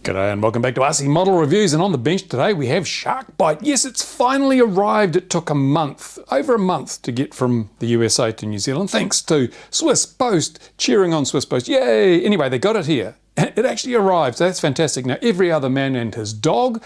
G'day and welcome back to RC Model Reviews, and on the bench today we have SharkByte. Yes, it's finally arrived. It took a month, over a month, to get from the USA to New Zealand, thanks to Swiss Post, cheering on Swiss Post. Yay! Anyway, they got it here. It actually arrived, so that's fantastic. Now, every other man and his dog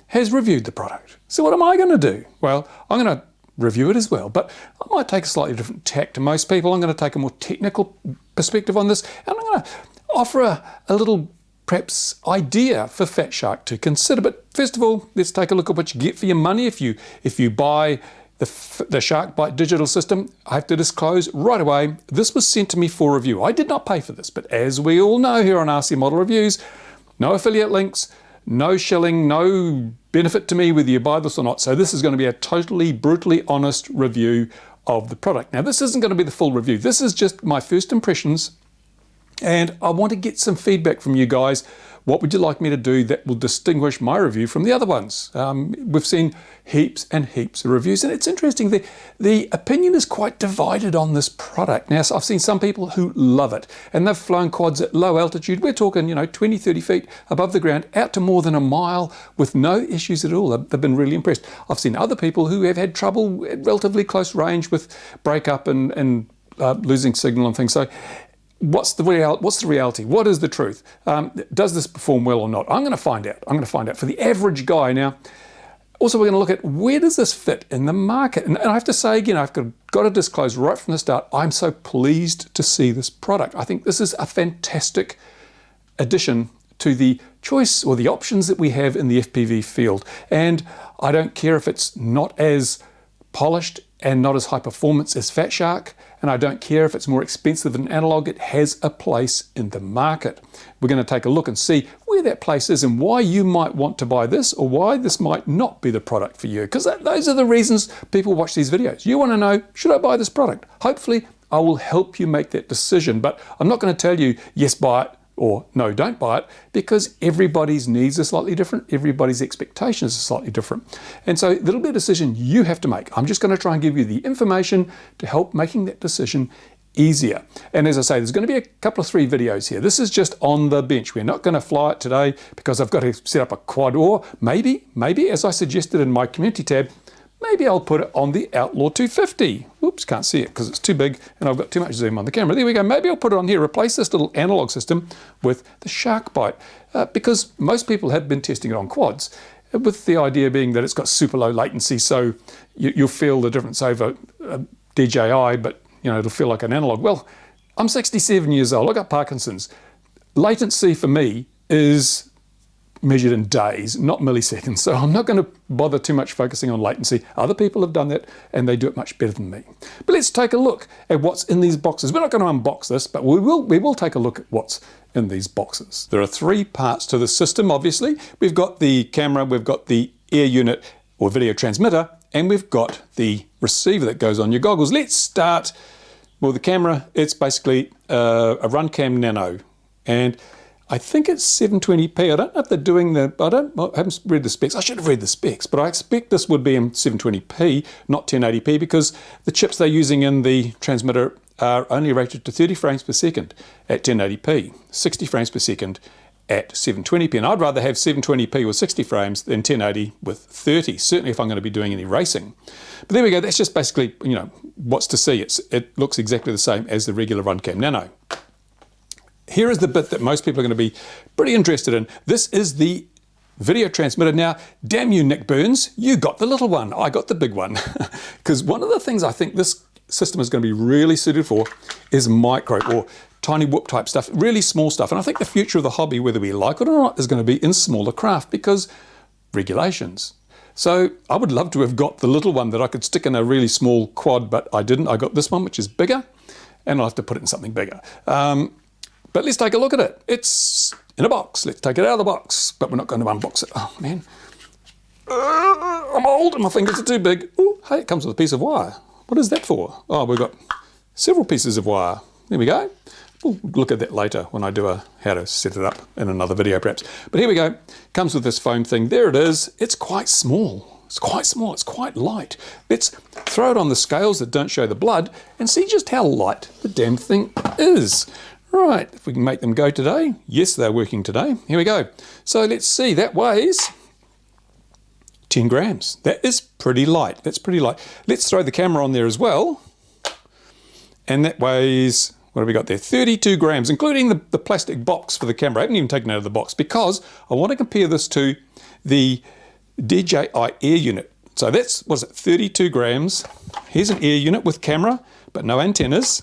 has reviewed the product. So what am I going to do? Well, I'm going to review it as well, but I might take a slightly different tack to most people. I'm going to take a more technical perspective on this, and I'm going to offer a little perhaps idea for FatShark to consider. But first of all, let's take a look at what you get for your money if you buy the SharkByte digital system. I have to disclose right away, this was sent to me for review. I did not pay for this, but as we all know here on RC Model Reviews, no affiliate links, no shilling, no benefit to me whether you buy this or not. So this is going to be a totally brutally honest review of the product. Now, this isn't going to be the full review. This is just my first impressions, and I want to get some feedback from you guys. What would you like me to do that will distinguish my review from the other ones? We've seen heaps and heaps of reviews, and it's interesting. The opinion is quite divided on this product. Now, so I've seen some people who love it, and they've flown quads at low altitude. We're talking, 20, 30 feet above the ground, out to more than a mile with no issues at all. They've been really impressed. I've seen other people who have had trouble at relatively close range with breakup and losing signal and things. So what's the reality? What is the truth? Does this perform well or not? I'm going to find out. I'm going to find out for the average guy. Now, also we're going to look at where does this fit in the market? And I have to say again, I've got to disclose right from the start, I'm so pleased to see this product. I think this is a fantastic addition to the choice or the options that we have in the FPV field. And I don't care if it's not as polished and not as high performance as FatShark, and I don't care if it's more expensive than analog. It has a place in the market. We're going to take a look and see where that place is and why you might want to buy this, or why this might not be the product for you, because those are the reasons people watch these videos. You want to know, should I buy this product? Hopefully I will help you make that decision, but I'm not going to tell you yes, buy it, or no, don't buy it, because everybody's needs are slightly different, everybody's expectations are slightly different. And so that'll be a decision you have to make. I'm just going to try and give you the information to help making that decision easier. And as I say, there's going to be a couple of 3 videos here. This is just on the bench. We're not going to fly it today because I've got to set up a quad, or maybe as I suggested in my community tab, maybe I'll put it on the Outlaw 250. Oops, can't see it because it's too big and I've got too much zoom on the camera. There we go. Maybe I'll put it on here, replace this little analog system with the SharkByte, because most people have been testing it on quads, with the idea being that it's got super low latency, so you'll feel the difference over DJI, but it'll feel like an analog. Well, I'm 67 years old. I got Parkinson's. Latency for me is measured in days, not milliseconds. So I'm not going to bother too much focusing on latency. Other people have done that and they do it much better than me. But let's take a look at what's in these boxes. We're not going to unbox this, but we will take a look at what's in these boxes. There are 3 parts to the system, obviously. We've got the camera, we've got the air unit or video transmitter, and we've got the receiver that goes on your goggles. Let's start with the camera. It's basically a Runcam Nano, and I think it's 720p. I don't know if they're doing I haven't read the specs. I should have read the specs, but I expect this would be in 720p, not 1080p, because the chips they're using in the transmitter are only rated to 30 frames per second at 1080p, 60 frames per second at 720p. And I'd rather have 720p with 60 frames than 1080 with 30, certainly if I'm going to be doing any racing. But there we go. That's just basically, what's to see. It looks exactly the same as the regular Runcam Nano. Here is the bit that most people are going to be pretty interested in. This is the video transmitter. Now, damn you, Nick Burns, you got the little one. I got the big one. Because one of the things I think this system is going to be really suited for is micro or tiny whoop type stuff, really small stuff. And I think the future of the hobby, whether we like it or not, is going to be in smaller craft because regulations. So I would love to have got the little one that I could stick in a really small quad, but I didn't. I got this one, which is bigger, and I'll have to put it in something bigger. But let's take a look at it. It's in a box. Let's take it out of the box, but we're not going to unbox it. Oh, man. I'm old and my fingers are too big. Ooh, hey, it comes with a piece of wire. What is that for? Oh, we've got several pieces of wire. There we go. We'll look at that later when I do how to set it up in another video perhaps. But here we go. Comes with this foam thing. There it is. It's quite small. It's quite small. It's quite light. Let's throw it on the scales that don't show the blood and see just how light the damn thing is. Right, if we can make them go today. Yes, they're working today. Here we go. So let's see, that weighs 10 grams. That is pretty light. That's pretty light. Let's throw the camera on there as well. And that weighs, what have we got there? 32 grams, including the plastic box for the camera. I haven't even taken it out of the box because I want to compare this to the DJI Air unit. So that's, what is it, 32 grams. Here's an Air unit with camera, but no antennas.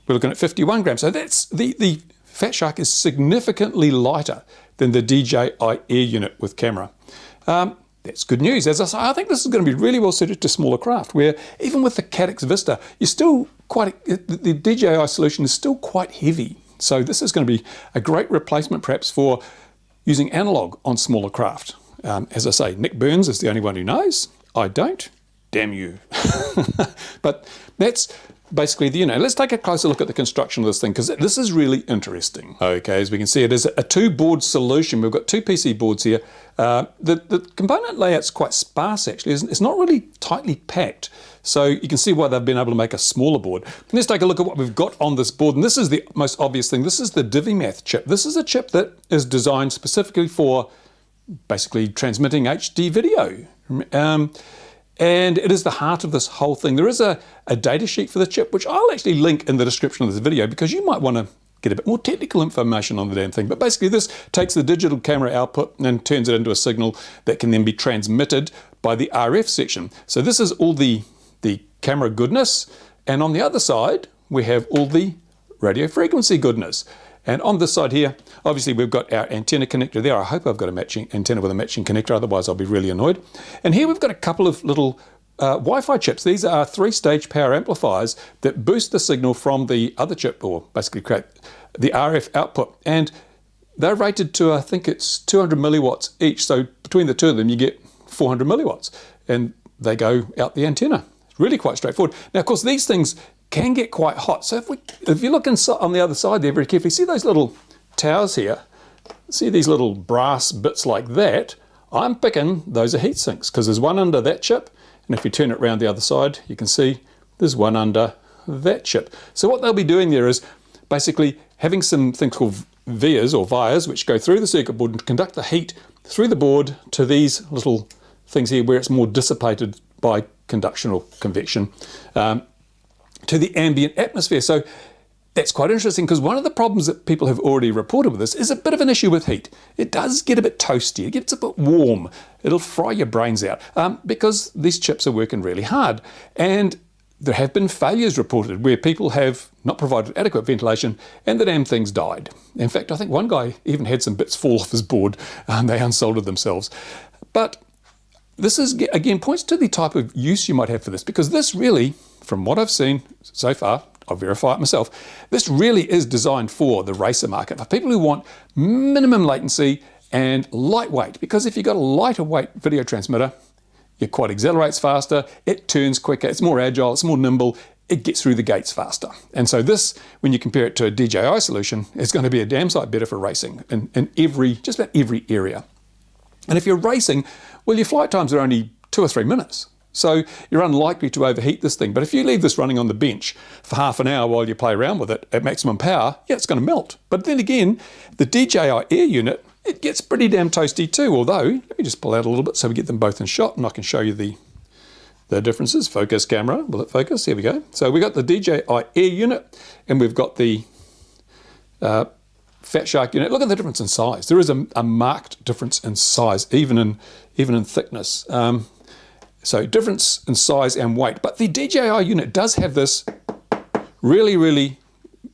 We're looking at 51 grams. So that's the FatShark is significantly lighter than the DJI Air unit with camera. That's good news. As I say, I think this is going to be really well suited to smaller craft, where even with the Caddx Vista, you're still quite, the DJI solution is still quite heavy. So this is going to be a great replacement perhaps for using analog on smaller craft. As I say, Nick Burns is the only one who knows. I don't. Damn you. But that's basically the unit. Let's take a closer look at the construction of this thing, because this is really interesting. Okay, as we can see, it is a two-board solution. We've got two PC boards here. The component layout's quite sparse, actually. It's not really tightly packed. So you can see why they've been able to make a smaller board. Let's take a look at what we've got on this board. And this is the most obvious thing. This is the DiviMath chip. This is a chip that is designed specifically for basically transmitting HD video. And it is the heart of this whole thing. There is a data sheet for the chip, which I'll actually link in the description of this video, because you might want to get a bit more technical information on the damn thing. But basically this takes the digital camera output and turns it into a signal that can then be transmitted by the RF section. So this is all the camera goodness. And on the other side, we have all the radio frequency goodness. And on this side here, obviously we've got our antenna connector there. I hope I've got a matching antenna with a matching connector, otherwise I'll be really annoyed. And here we've got a couple of little Wi-Fi chips. These are 3-stage power amplifiers that boost the signal from the other chip, or basically create the RF output. And they're rated to, I think it's 200 milliwatts each. So between the two of them, you get 400 milliwatts. And they go out the antenna. It's really quite straightforward. Now, of course, these things can get quite hot. So if you look inside, on the other side there very carefully, see those little towers here? See these little brass bits like that? I'm picking those are heat sinks, because there's one under that chip, and if you turn it around the other side, you can see there's one under that chip. So what they'll be doing there is basically having some things called vias or wires, which go through the circuit board and conduct the heat through the board to these little things here, where it's more dissipated by conduction or convection, to the ambient atmosphere. So that's quite interesting, because one of the problems that people have already reported with this is a bit of an issue with heat. It does get a bit toasty, it gets a bit warm, it'll fry your brains out, because these chips are working really hard. And there have been failures reported where people have not provided adequate ventilation and the damn things died. In fact, I think one guy even had some bits fall off his board and they unsoldered themselves. But this is, again, points to the type of use you might have for this, because this really, from what I've seen so far, I'll verify it myself, this really is designed for the racer market, for people who want minimum latency and lightweight. Because if you've got a lighter weight video transmitter, it quite accelerates faster, it turns quicker, it's more agile, it's more nimble, it gets through the gates faster. And so this, when you compare it to a DJI solution, is going to be a damn sight better for racing in just about every area. And if you're racing, well, your flight times are only 2 or 3 minutes. So you're unlikely to overheat this thing. But if you leave this running on the bench for half an hour while you play around with it at maximum power, yeah, it's going to melt. But then again, the DJI Air unit, it gets pretty damn toasty too. Although, let me just pull out a little bit so we get them both in shot, and I can show you the differences. Focus camera, will it focus? Here we go. So we've got the DJI Air unit, and we've got the FatShark unit. Look at the difference in size. There is a marked difference in size, even in thickness. So difference in size and weight. But the DJI unit does have this really, really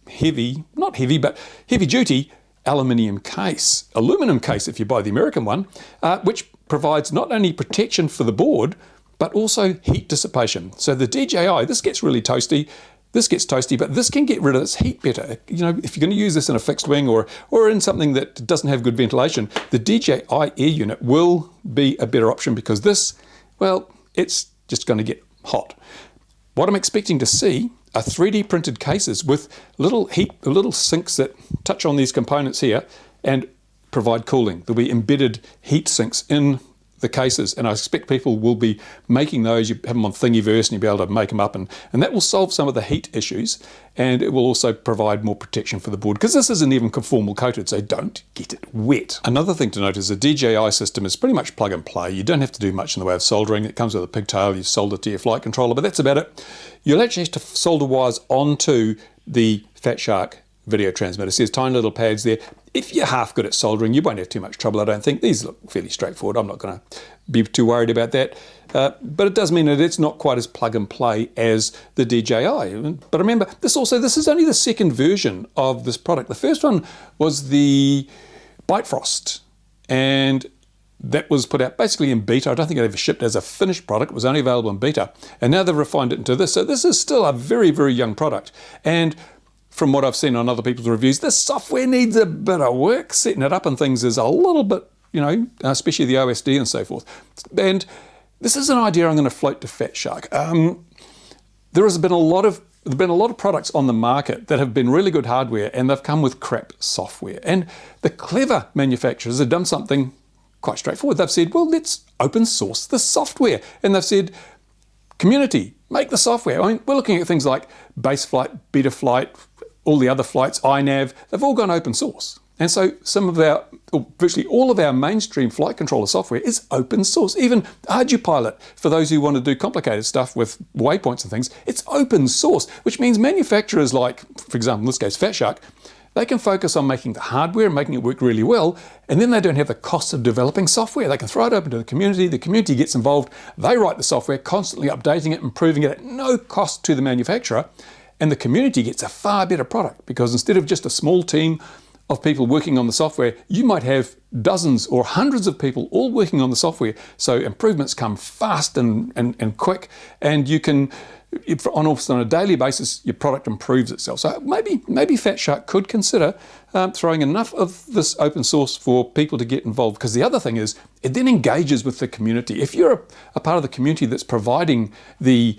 heavy, not heavy, but heavy duty aluminum case if you buy the American one, which provides not only protection for the board, but also heat dissipation. So the DJI, this gets really toasty, but this can get rid of this heat better. You know, if you're going to use this in a fixed wing or in something that doesn't have good ventilation, the DJI Air unit will be a better option, because this, well, it's just going to get hot. What I'm expecting to see are 3D printed cases with little sinks that touch on these components here and provide cooling. There'll be embedded heat sinks in the cases, and I expect people will be making those. You have them on Thingiverse and you'll be able to make them up, and that will solve some of the heat issues, and it will also provide more protection for the board, because this isn't even conformal coated, so don't get it wet. Another thing to note is the DJI system is pretty much plug and play. You don't have to do much in the way of soldering. It comes with a pigtail, you solder to your flight controller, but that's about it. You'll actually have to solder wires onto the FatShark video transmitter. So there's tiny little pads there. If you're half good at soldering, you won't have too much trouble, I don't think. These look fairly straightforward. I'm not going to be too worried about that. But it does mean that it's not quite as plug and play as the DJI. But remember, this is only the second version of this product. The first one was the Bifrost, and that was put out basically in beta. I don't think it ever shipped as a finished product. It was only available in beta. And now they've refined it into this. So this is still a very, very young product. And from what I've seen on other people's reviews, the software needs a bit of work. Setting it up and things is a little bit, especially the OSD and so forth. And this is an idea I'm going to float to FatShark. There has been a lot of products on the market that have been really good hardware, and they've come with crap software. And the clever manufacturers have done something quite straightforward. They've said, well, let's open source the software. And they've said, community, make the software. I mean, we're looking at things like Baseflight, Betaflight, all the other flights, iNav, they've all gone open source. And so virtually all of our mainstream flight controller software is open source. Even ArduPilot, for those who want to do complicated stuff with waypoints and things, it's open source, which means manufacturers like, for example, in this case, FatShark, they can focus on making the hardware and making it work really well, and then they don't have the cost of developing software. They can throw it open to the community gets involved, they write the software, constantly updating it, improving it at no cost to the manufacturer, and the community gets a far better product, because instead of just a small team of people working on the software, you might have dozens or hundreds of people all working on the software, so improvements come fast and quick, and you can, on a daily basis, your product improves itself. So maybe FatShark could consider throwing enough of this open source for people to get involved, because the other thing is, it then engages with the community. If you're a part of the community that's providing the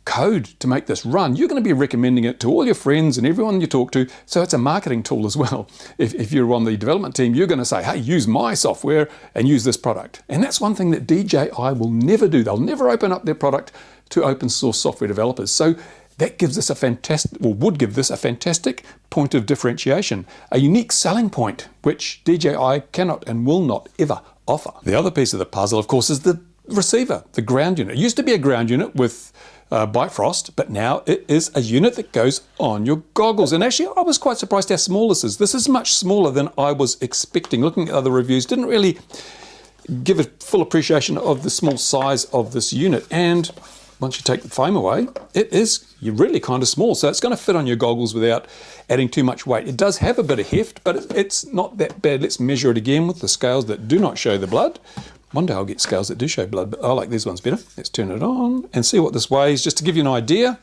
code to make this run, you're going to be recommending it to all your friends and everyone you talk to, so it's a marketing tool as well. If you're on the development team, you're going to say, hey, use my software and use this product. And that's one thing that DJI will never do. They'll never open up their product to open source software developers. So that gives us would give this a fantastic point of differentiation, a unique selling point, which DJI cannot and will not ever offer. The other piece of the puzzle, of course, is the receiver, the ground unit. It used to be a ground unit with Bifrost, but now it is a unit that goes on your goggles. And actually, I was quite surprised how small this is. This is much smaller than I was expecting. Looking at other reviews, didn't really give a full appreciation of the small size of this unit. And once you take the foam away, you're really kind of small. So it's going to fit on your goggles without adding too much weight. It does have a bit of heft, but it's not that bad. Let's measure it again with the scales that do not show the blood. One day I'll get scales that do show blood, but I like these ones better. Let's turn it on and see what this weighs. Just to give you an idea,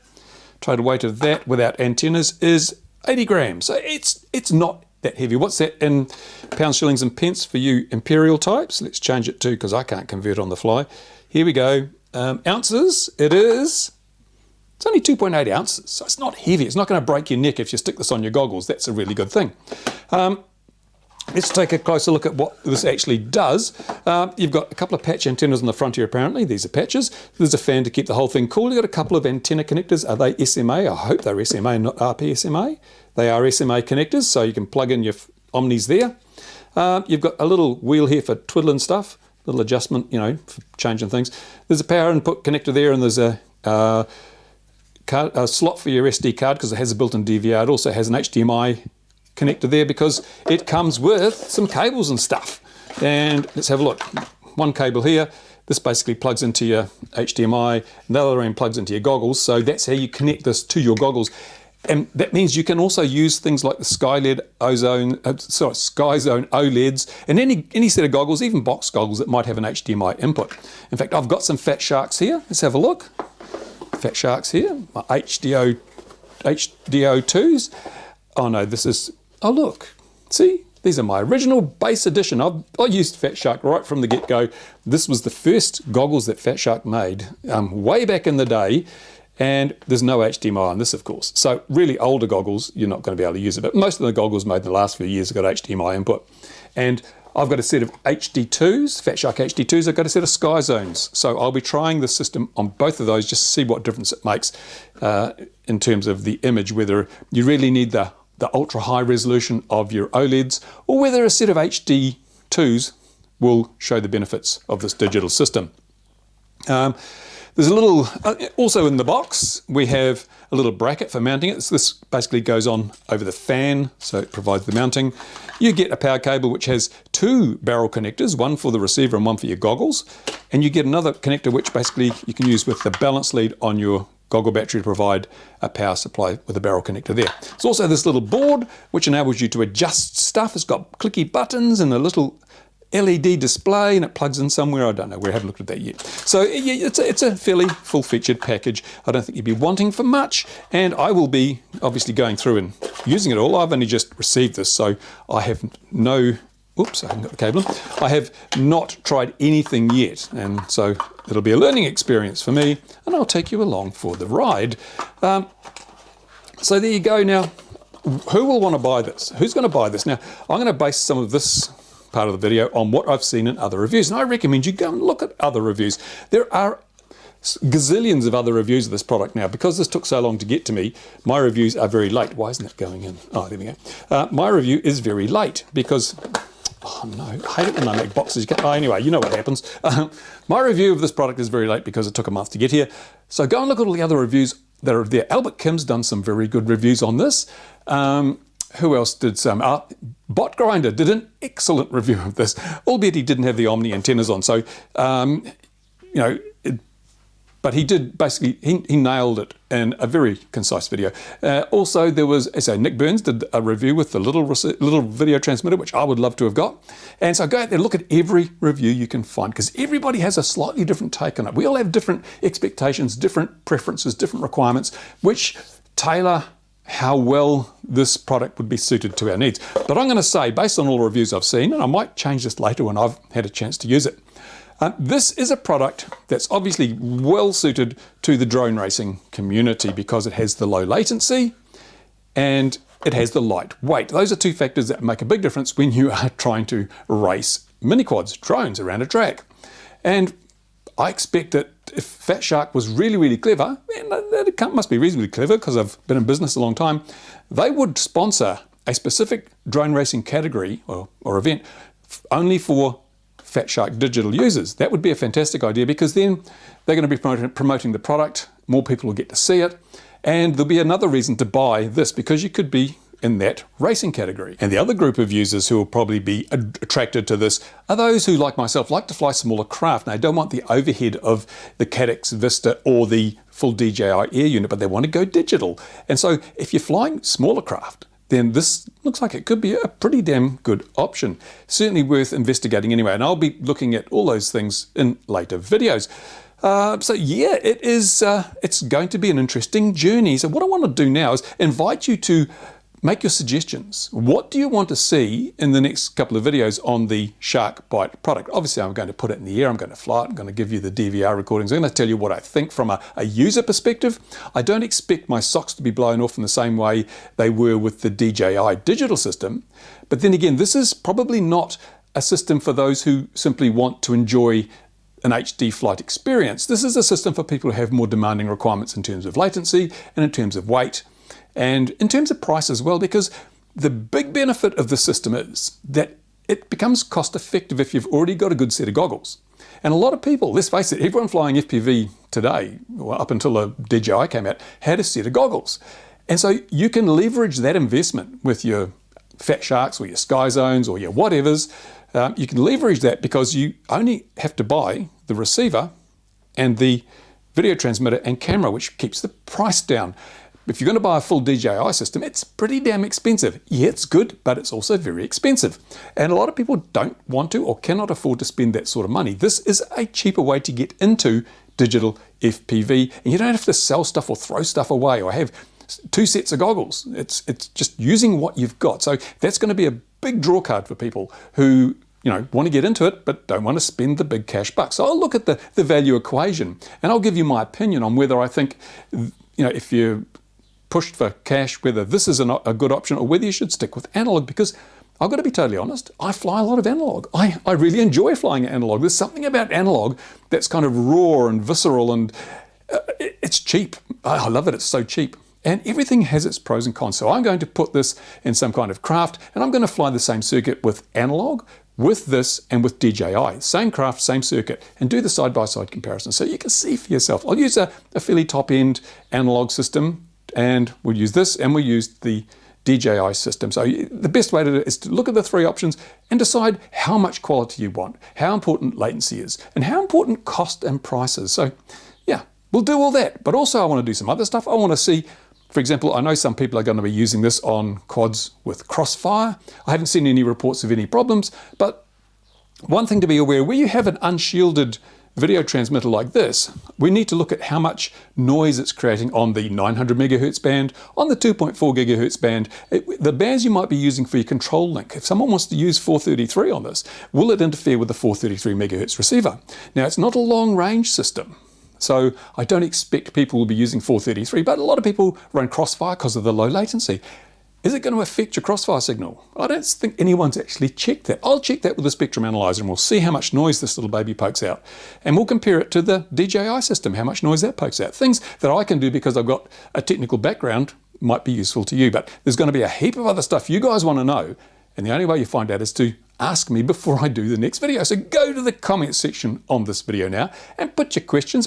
total weight of that without antennas is 80 grams. So it's not that heavy. What's that in pounds, shillings and pence for you imperial types? Let's change it to, because I can't convert on the fly. Here we go. Ounces, it's only 2.8 ounces. So it's not heavy. It's not going to break your neck if you stick this on your goggles. That's a really good thing. Let's take a closer look at what this actually does. You've got a couple of patch antennas on the front here, apparently. These are patches. There's a fan to keep the whole thing cool. You've got a couple of antenna connectors. Are they SMA? I hope they're SMA, not RPSMA. They are SMA connectors, so you can plug in your Omnis there. You've got a little wheel here for twiddling stuff, little adjustment, for changing things. There's a power input connector there, and there's a slot for your SD card, because it has a built-in DVR. It also has an HDMI connector there, because it comes with some cables and stuff. And let's have a look. One cable here. This basically plugs into your HDMI, and the other end plugs into your goggles. So that's how you connect this to your goggles. And that means you can also use things like the SkyZone OLEDs, and any set of goggles, even box goggles that might have an HDMI input. In fact, I've got some FatSharks here. Let's have a look. FatSharks here, my HDO2s. Oh no, oh look, see? These are my original base edition. I used FatShark right from the get-go. This was the first goggles that FatShark made way back in the day, and there's no HDMI on this, of course. So really older goggles, you're not going to be able to use it, but most of the goggles made in the last few years have got HDMI input. And I've got a set of HD2s, FatShark HD2s. I've got a set of Sky Zones. So I'll be trying the system on both of those just to see what difference it makes in terms of the image, whether you really need the ultra high resolution of your OLEDs or whether a set of HD2s will show the benefits of this digital system. There's a little, also in the box, we have a little bracket for mounting it. This basically goes on over the fan, so it provides the mounting. You get a power cable which has 2 barrel connectors, one for the receiver and one for your goggles. And you get another connector which basically you can use with the balance lead on your goggle battery to provide a power supply with a barrel connector there. There's also this little board which enables you to adjust stuff. It's got clicky buttons and a little LED display, and it plugs in somewhere. I don't know, we haven't looked at that yet. So yeah, it's a fairly full-featured package. I don't think you'd be wanting for much, and I will be obviously going through and using it all. I've only just received this, so I have no, oops, I haven't got the cable on. I have not tried anything yet, and so it'll be a learning experience for me, and I'll take you along for the ride. So there you go. Now, who will want to buy this? Who's going to buy this? Now, I'm going to base some of this part of the video on what I've seen in other reviews, and I recommend you go and look at other reviews. There are gazillions of other reviews of this product now. Because this took so long to get to me, my reviews are very late. Why isn't it going in? Oh, there we go. My review is very late because, oh no, I hate it when I make boxes. Anyway, you know what happens. My review of this product is very late because it took a month to get here. So go and look at all the other reviews that are there. Albert Kim's done some very good reviews on this. Who else did some? Bot Grinder did an excellent review of this, albeit he didn't have the Omni antennas on. So, you know, but he did basically, he nailed it in a very concise video. Also, there was, so Nick Burns did a review with the little video transmitter, which I would love to have got. And so go out there, look at every review you can find, because everybody has a slightly different take on it. We all have different expectations, different preferences, different requirements, which tailor how well this product would be suited to our needs. But I'm going to say, based on all the reviews I've seen, and I might change this later when I've had a chance to use it, this is a product that's obviously well suited to the drone racing community because it has the low latency and it has the light weight. Those are 2 factors that make a big difference when you are trying to race mini quads, drones around a track. And I expect that if FatShark was really, really clever, and it must be reasonably clever because I've been in business a long time, they would sponsor a specific drone racing category or event only for FatShark digital users. That would be a fantastic idea because then they're going to be promoting the product, more people will get to see it, and there'll be another reason to buy this because you could be in that racing category. And the other group of users who will probably be attracted to this are those who, like myself, like to fly smaller craft. Now, they don't want the overhead of the Cadex Vista or the full DJI air unit, but they want to go digital. And so if you're flying smaller craft, then this looks like it could be a pretty damn good option. Certainly worth investigating anyway. And I'll be looking at all those things in later videos. So yeah, it's going to be an interesting journey. So what I want to do now is invite you to make your suggestions. What do you want to see in the next couple of videos on the SharkByte product? Obviously, I'm going to put it in the air. I'm going to fly it. I'm going to give you the DVR recordings. I'm going to tell you what I think from a user perspective. I don't expect my socks to be blown off in the same way they were with the DJI digital system. But then again, this is probably not a system for those who simply want to enjoy an HD flight experience. This is a system for people who have more demanding requirements in terms of latency and in terms of weight, and in terms of price as well, because the big benefit of the system is that it becomes cost effective if you've already got a good set of goggles. And a lot of people, let's face it, everyone flying FPV today, well, up until the DJI came out, had a set of goggles. And so you can leverage that investment with your FatSharks or your Sky Zones or your whatevers. You can leverage that because you only have to buy the receiver and the transmitter and camera, which keeps the price down. If you're going to buy a full DJI system, it's pretty damn expensive. Yeah, it's good, but it's also very expensive. And a lot of people don't want to or cannot afford to spend that sort of money. This is a cheaper way to get into digital FPV, and you don't have to sell stuff or throw stuff away or have 2 sets of goggles. It's just using what you've got. So that's going to be a big draw card for people who want to get into it but don't want to spend the big cash bucks. So I'll look at the value equation, and I'll give you my opinion on whether I think, if you're pushed for cash, whether this is a good option or whether you should stick with analog, because I've got to be totally honest, I fly a lot of analog. I really enjoy flying analog. There's something about analog that's kind of raw and visceral, and it's cheap. I love it, it's so cheap. And everything has its pros and cons. So I'm going to put this in some kind of craft, and I'm going to fly the same circuit with analog, with this, and with DJI. Same craft, same circuit, and do the side-by-side comparison so you can see for yourself. I'll use a fairly top-end analog system, and we'll use this, and we'll use the DJI system. So the best way to do it is to look at the three options and decide how much quality you want, how important latency is, and how important cost and price is. So yeah, we'll do all that. But also I want to do some other stuff. I want to see, for example, I know some people are going to be using this on quads with crossfire. I haven't seen any reports of any problems, but one thing to be aware, where you have an unshielded video transmitter like this, we need to look at how much noise it's creating on the 900 megahertz band, on the 2.4 gigahertz band, the bands you might be using for your control link. If someone wants to use 433 on this, will it interfere with the 433 megahertz receiver? Now, it's not a long range system, so I don't expect people will be using 433, but a lot of people run crossfire because of the low latency. Is it going to affect your crossfire signal? I don't think anyone's actually checked that. I'll check that with the spectrum analyzer, and we'll see how much noise this little baby pokes out. And we'll compare it to the DJI system, how much noise that pokes out. Things that I can do because I've got a technical background might be useful to you, but there's going to be a heap of other stuff you guys want to know. And the only way you find out is to ask me before I do the next video. So go to the comments section on this video now and put your questions,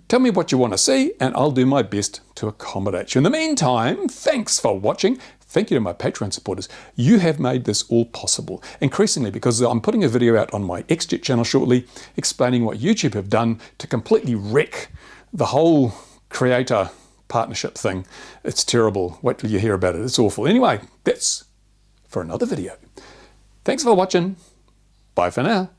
tell me what you want to see, and I'll do my best to accommodate you. In the meantime, thanks for watching. Thank you to my Patreon supporters. You have made this all possible, increasingly because I'm putting a video out on my XJet channel shortly explaining what YouTube have done to completely wreck the whole creator partnership thing. It's terrible. Wait till you hear about it. It's awful. Anyway, that's for another video. Thanks for watching. Bye for now.